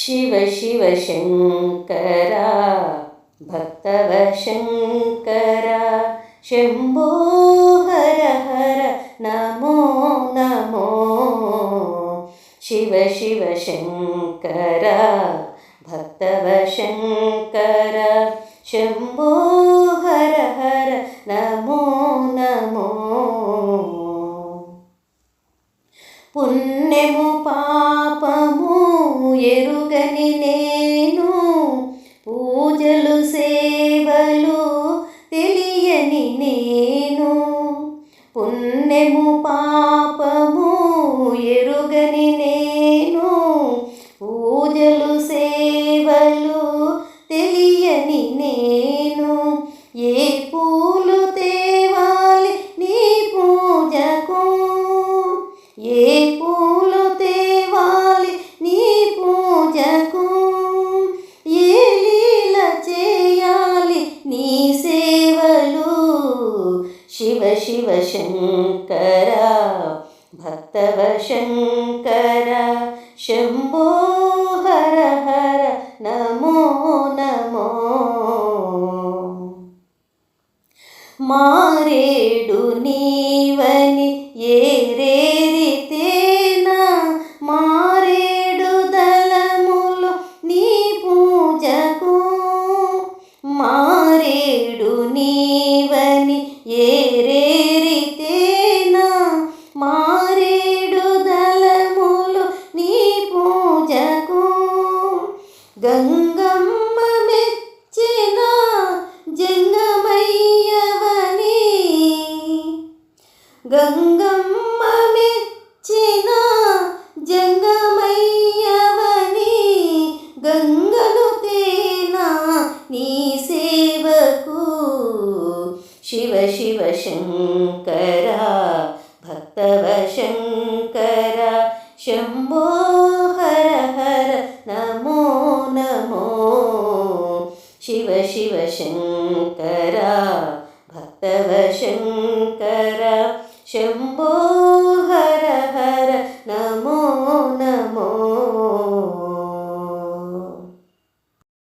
शिव शिव शङ्करा भक्तवशङ्करा शम्भो हर हर नमो नमो। शिव शिव शङ्करा भक्तवशङ्करा शम्भो हर हर नमो नमो। पुण्यमु पापमु ఎరుగని నేను, పూజలు సేవలు తెలియని నేను। పుణ్యము పాపము ఎరుగని నేను, పూజలు సేవలు తెలియని నేను। ఏ పూలు తేవాలి నీ పూజకు, ఏ పూలు తేవాలి నీ పూజకు, ఏ లీల చేయాలి నీ సేవలు। శివ శివ శంకరా భక్తవశంకరా శంభో హర హర నమో నమో। మారేడు నీవని ఏరేరితేనా, మారేడు దళములు నీ పూజకు, మారేడు నీవని ఏరేరితేనా, మారేడు దళములు నీ పూజకు। గంగమ్మ మెచ్చిన జంగమయ్యవని, గంగమ్మ మెచ్చిన జంగమయ్యవని, గంగను తేనా నీ సేవకు। శివ శివ శంకరా భక్తవశంకరా శంభో హర హర నమో నమో। శివ శివ శంకరా భక్తవశంకరా శంభో